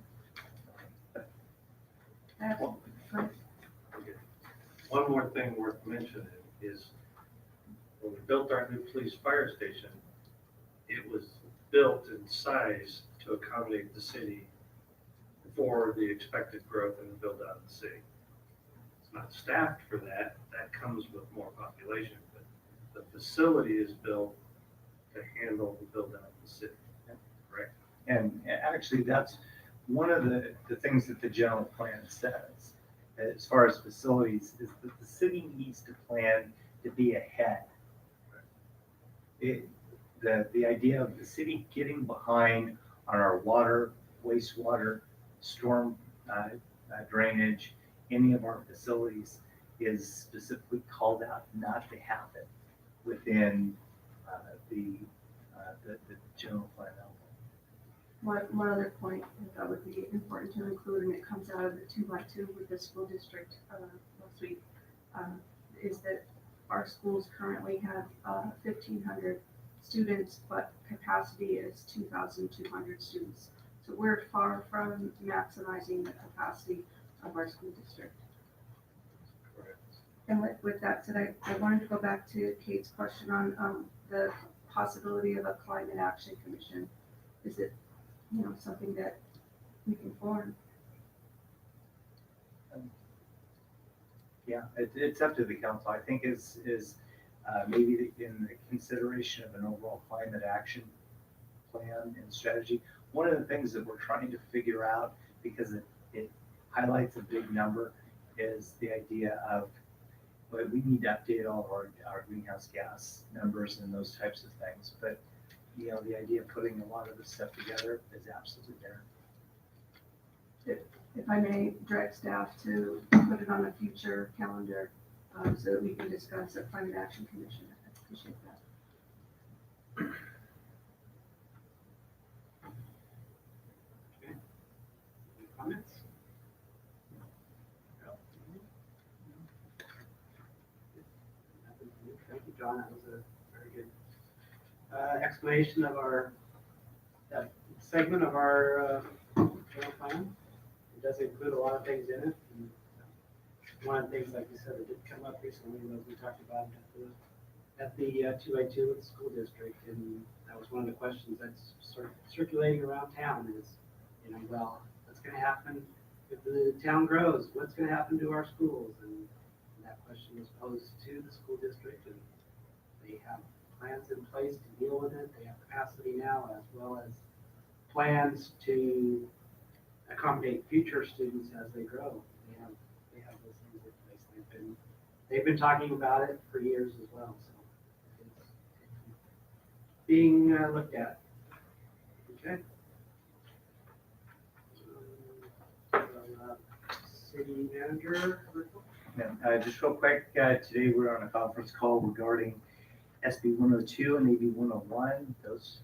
One more thing worth mentioning is when we built our new police fire station, it was built in size to accommodate the city for the expected growth and the build out of the city. It's not staffed for that. That comes with more population, but the facility is built to handle the build out of the city. Correct? And actually, that's one of the things that the general plan says, as far as facilities, is that the city needs to plan to be ahead. The idea of the city getting behind on our water, wastewater, storm drainage, any of our facilities is specifically called out not to happen within the general plan element. One other point that would be important to include, and it comes out of the 2x2 with the school district last week, is that our schools currently have 1,500 students, but capacity is 2,200 students. So we're far from maximizing the capacity of our school district. And with that said, I wanted to go back to Kate's question on the possibility of a climate action commission. Is it, something that we can form? Yeah, it's up to the council. I think is maybe in the consideration of an overall climate action plan and strategy. One of the things that we're trying to figure out, because it highlights a big number, is the idea of, well, we need to update all of our greenhouse gas numbers and those types of things. But, the idea of putting a lot of this stuff together is absolutely there. If I may direct staff to put it on a future calendar so that we can discuss a climate action commission. I appreciate that. Okay. Any comments? Thank you, John. That was a very good explanation of that segment of our general plan. It does include a lot of things in it. And one of the things, like you said, that did come up recently was we talked about at the 2x2 with the school district, and that was one of the questions that's sort of circulating around town is, well, what's going to happen if the town grows? What's going to happen to our schools? And that question was posed to the school district, and they have plans in place to deal with it. They have capacity now, as well as plans to accommodate future students as they grow. They have those things in place. They've been talking about it for years as well. So it's being looked at. Okay. City manager. Just real quick, today we're on a conference call regarding SB 102 and AB 101. Those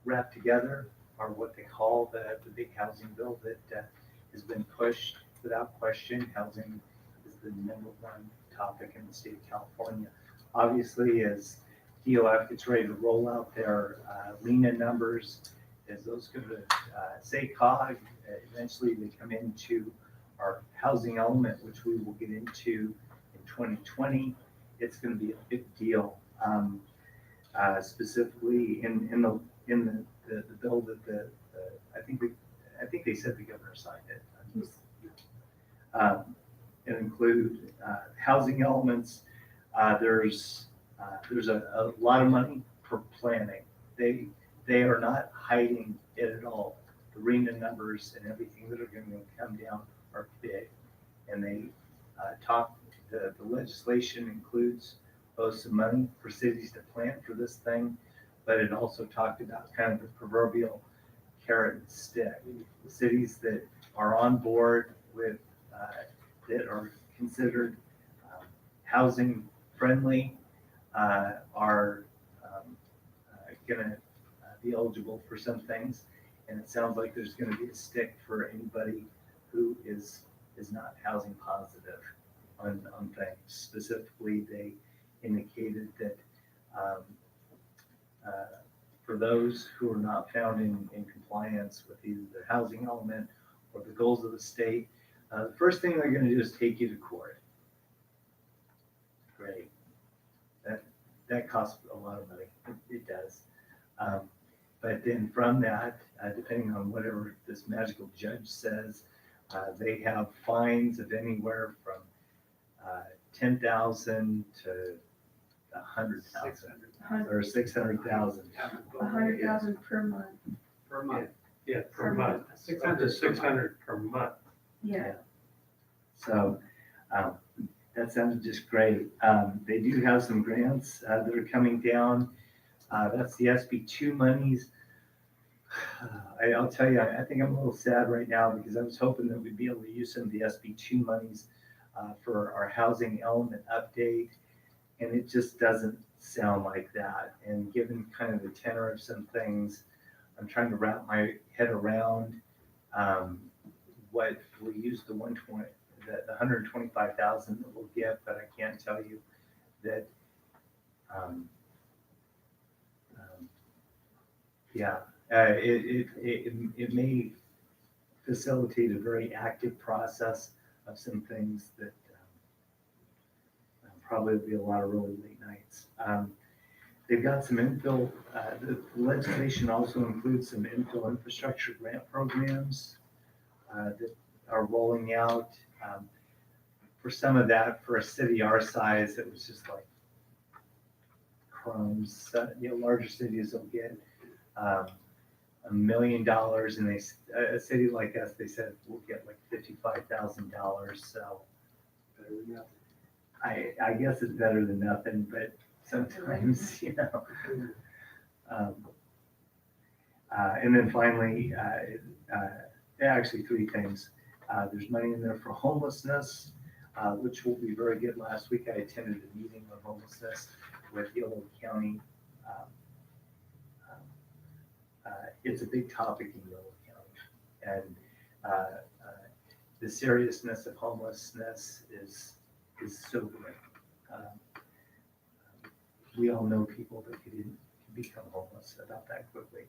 wrapped together are what they call the big housing bill that has been pushed without question. Housing is the number one topic in the state of California. Obviously, as DOF gets ready to roll out their LENA numbers, as those go to SACOG, eventually they come into our housing element, which we will get into in 2020. It's going to be a big deal. Specifically in the bill that I think they said the governor signed it. It include housing elements. There's a lot of money for planning. They are not hiding it at all. The RENA numbers and everything that are going to come down are big, and they the legislation includes both some money for cities to plan for this thing, but it also talked about kind of the proverbial carrot and stick. The cities that are on board with that are considered housing friendly are going to be eligible for some things, and it sounds like there's going to be a stick for anybody who is not housing positive on things. Specifically, they indicated that for those who are not found in compliance with either the housing element or the goals of the state, the first thing they're going to do is take you to court. Great. That costs a lot of money. It does. But then from that, depending on whatever this magical judge says, they have fines of anywhere from 10,000 to 100,000 or 600,000. 100,000 per month. Per month. Yeah, per month. 600 per month. Yeah. So that sounded just great. They do have some grants that are coming down. That's the SB2 monies. I'll tell you, I think I'm a little sad right now because I was hoping that we'd be able to use some of the SB2 monies for our housing element update, and it just doesn't sound like that. And given kind of the tenor of some things, I'm trying to wrap my head around, what we'll use the 125,000 that we'll get, but I can't tell you that, it may facilitate a very active process of some things that probably be a lot of really late nights. They've got some infill, the legislation also includes some infill infrastructure grant programs that are rolling out. For some of that, for a city our size, it was just like crumbs. Larger cities will get $1 million, and a city like us, they said we'll get like $55,000. So Better than nothing. I guess it's better than nothing, but sometimes, and then finally, actually three things. There's money in there for homelessness, which will be very good. Last week I attended a meeting on homelessness with Yolo County. It's a big topic in Yolo County, and the seriousness of homelessness is sobering. We all know people that can become homeless about that quickly.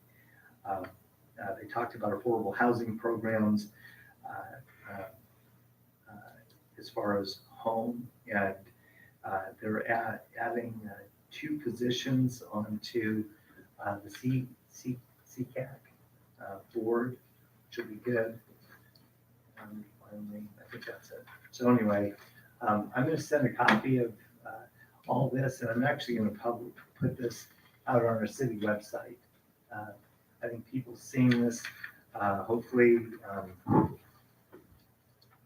They talked about affordable housing programs as far as home, and they're adding 2 positions onto the CCAC board, which will be good. Finally, I think that's it. So anyway, I'm going to send a copy of all this, and I'm actually going to put this out on our city website. I think people seeing this, hopefully,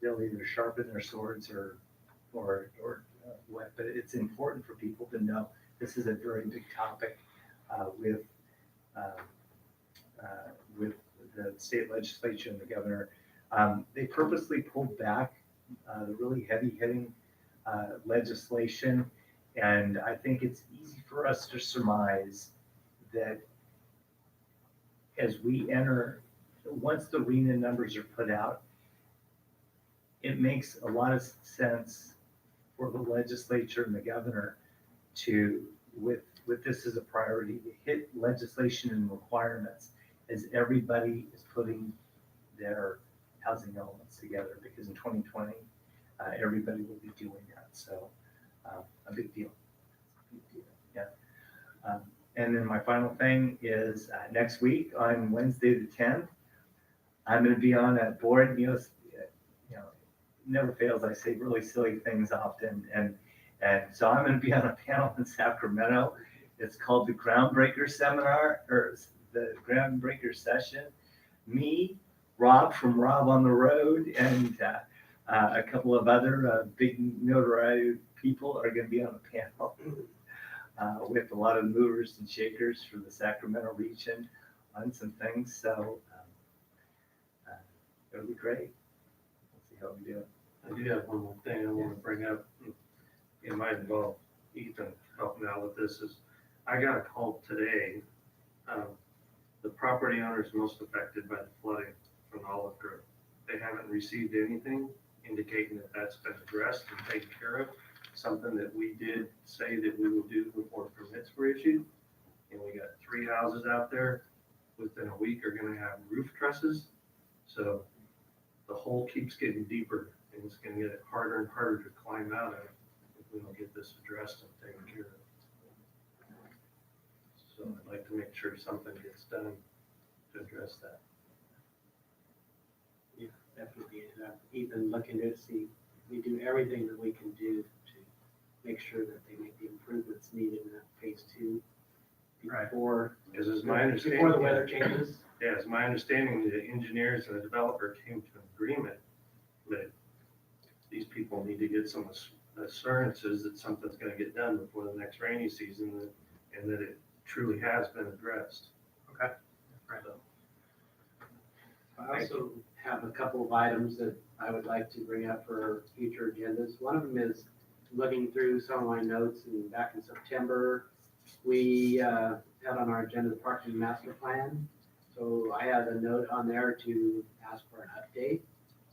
they'll either sharpen their swords or what. But it's important for people to know this is a very big topic with the state legislature and the governor. They purposely pulled back the really heavy-hitting legislation, and I think it's easy for us to surmise that as we enter, once the RENA numbers are put out, it makes a lot of sense for the legislature and the governor to, with this as a priority, to hit legislation and requirements as everybody is putting their housing elements together, because in 2020, everybody will be doing that. So a big deal. Yeah. And then my final thing is next week on Wednesday the 10th, I'm going to be on a board. Never fails. I say really silly things often, and so I'm going to be on a panel in Sacramento. It's called the Groundbreaker Seminar, or the Groundbreaker Session. Me, Rob from Rob on the Road, and a couple of other big notoriety people are going to be on the panel with a lot of movers and shakers for the Sacramento region on some things. So it'll be great. We'll see how we do it. I do have one more thing I want to bring up. It might involve Ethan helping out with this. Is I got a call today. The property owners most affected by the flooding from Olive Grove. They haven't received anything indicating that that's been addressed and taken care of. Something that we did say that we will do before permits were issued. And we got 3 houses out there within a week are going to have roof trusses. So the hole keeps getting deeper, and it's going to get harder and harder to climb out of if we don't get this addressed and taken care of. So I'd like to make sure something gets done to address that. Yeah, definitely. Even looking to see, we do everything that we can do to make sure that they make the improvements needed in that phase 2 before, Because as my understanding, before the weather changes. Yeah, it's my understanding the engineers and the developer came to an agreement that these people need to get some assurances that something's going to get done before the next rainy season, and that it truly has been addressed. Okay. Right. I also have a couple of items that I would like to bring up for future agendas. One of them is looking through some of my notes, and back in September, we had on our agenda the parking master plan. So I have a note on there to ask for an update.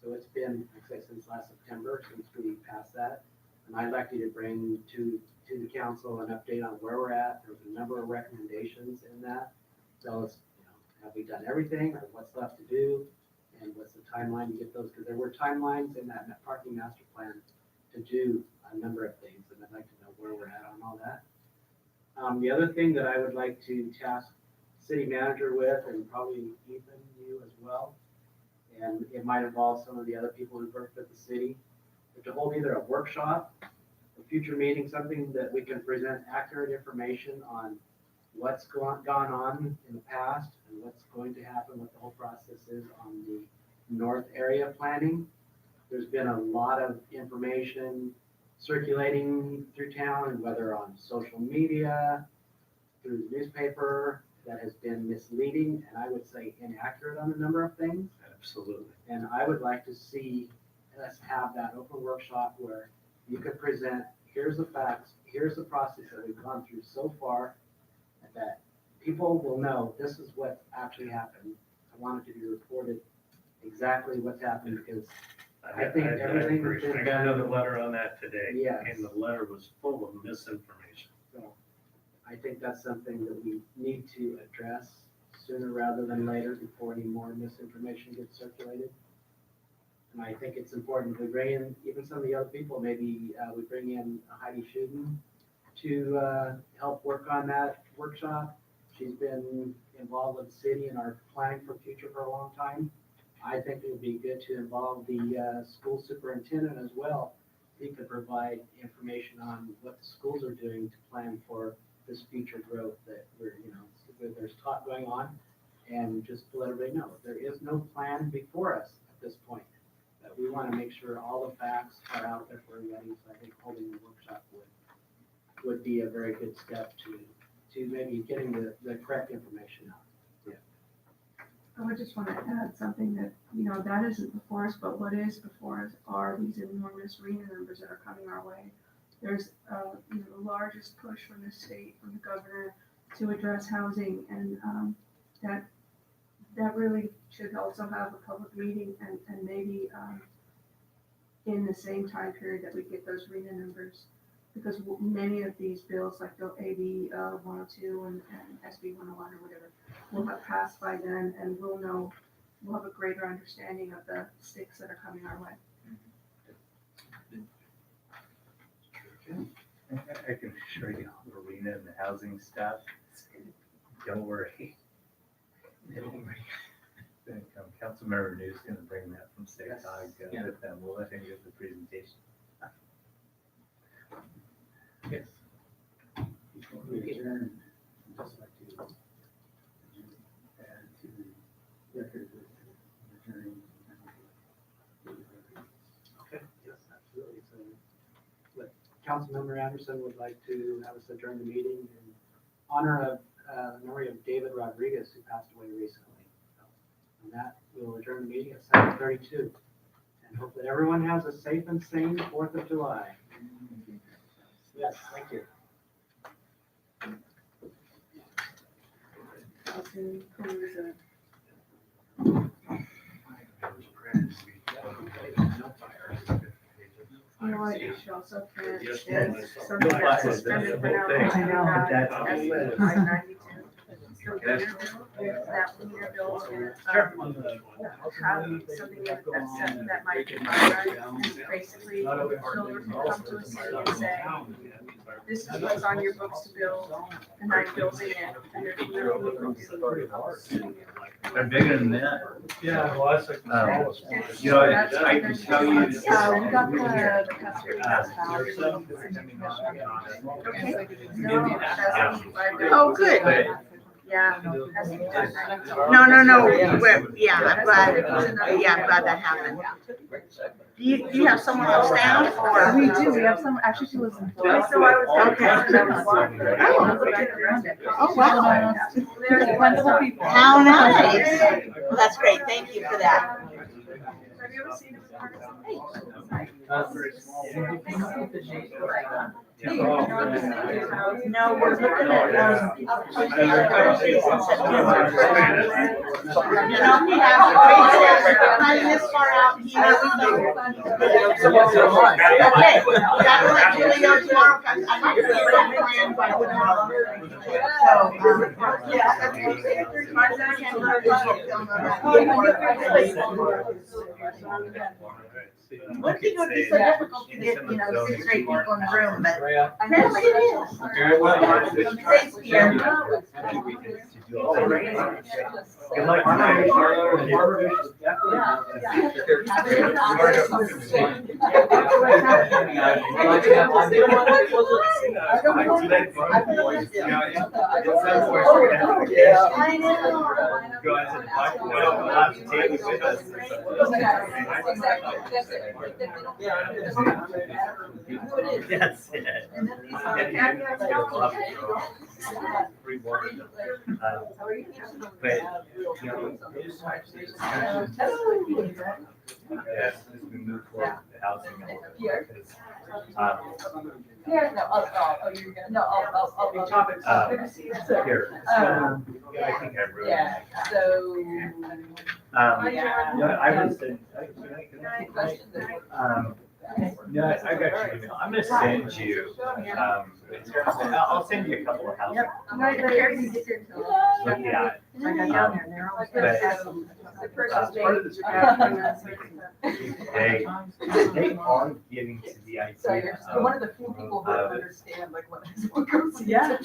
So it's been, like I said, since last September, since we passed that. And I'd like you to bring to the council an update on where we're at. There's a number of recommendations in that. Tell us, have we done everything or what's left to do? And what's the timeline to get those? Because there were timelines in that parking master plan to do a number of things. And I'd like to know where we're at on all that. The other thing that I would like to task city manager with, and probably Ethan, you as well, and it might involve some of the other people who work with the city, but to hold either a workshop, a future meeting, something that we can present accurate information on what's gone on in the past and what's going to happen, what the whole process is on the north area planning. There's been a lot of information circulating through town, and whether on social media, through the newspaper, that has been misleading and I would say inaccurate on a number of things. Absolutely. And I would like to see us have that open workshop where you could present, here's the facts, here's the process that we've gone through so far, and that people will know this is what actually happened. I want it to be reported exactly what's happened, because I think everything that's been I got done. another letter on that today. Yes. And the letter was full of misinformation. So I think that's something that we need to address sooner rather than later, before any more misinformation gets circulated. And I think it's important to bring in even some of the other people. Maybe we bring in Heidi Shuden to help work on that workshop. She's been involved with the city and our planning for future for a long time. I think it would be good to involve the school superintendent as well. He could provide information on what the schools are doing to plan for this future growth that there's talk going on, and just to let everybody know, there is no plan before us at this point. But we want to make sure all the facts are out there for everybody, so I think holding the workshop would be a very good step to maybe getting the correct information out. I would just want to add something that, that isn't before us, but what is before us are these enormous RENA numbers that are coming our way. There's, the largest push from the state, from the governor, to address housing, and that really should also have a public meeting, and maybe in the same time period that we get those RENA numbers, because many of these bills, like the AB 102 and SB 101 or whatever, will have passed by then, and we'll have a greater understanding of the stakes that are coming our way. I can assure you, Marina and the housing stuff, don't worry. Councilmember New's gonna bring that from State Cog with them. We'll let him give the presentation. Yes. Before we adjourn, I'd just like to add to the record that adjourning. Okay, yes, absolutely. So, what Councilmember Anderson would like to have us adjourn the meeting in honor of the memory of David Rodriguez, who passed away recently. So, and that, we'll adjourn the meeting at 7:32. And hope that everyone has a safe and sane 4th of July. Yes, thank you. You know what, you should also print Yes, is ma'am. something that's suspended for now. I know. That's- SB 592. The Wiener bill, that Wiener bill is gonna, have something in it that might be finite, and basically, children can come to a city and say, this is what's on your books to build, and I'm building it, and there's no legal do. They're bigger than that. Yeah, well, that's like the smallest one. You know, I can tell you. We got the custody. Oh, good. Yeah. No, I'm glad that happened. Do you have someone on staff or? We do, we have some, actually she lives in Florida. So I was. Oh, wow. There's wonderful people. How nice. Well, that's great. Thank you for that. Have you ever seen it with Parkinson's? No, we're looking at, you know, we have planning this far out here. Okay, we gotta let Julie know tomorrow, cause I might be able to plan by tomorrow. So, yeah. Would be so difficult to get, you know, 6 or 8 people in the room, but apparently it is. Thanks, Pierre. Good luck. I know. Go out to the park. We'll have to take you with us. That's it. Free water. But, you know, yeah, as we move forward, the housing. Because, Yeah, no, you're gonna, no, I'll. here, yeah, I think I wrote. Yeah, so. No, I was, no, I got your email. I'm gonna send you, I'll send you a couple of houses. Look, yeah. Part of this, they are getting to the So idea you're one of the few people who of- understand like what. Yeah.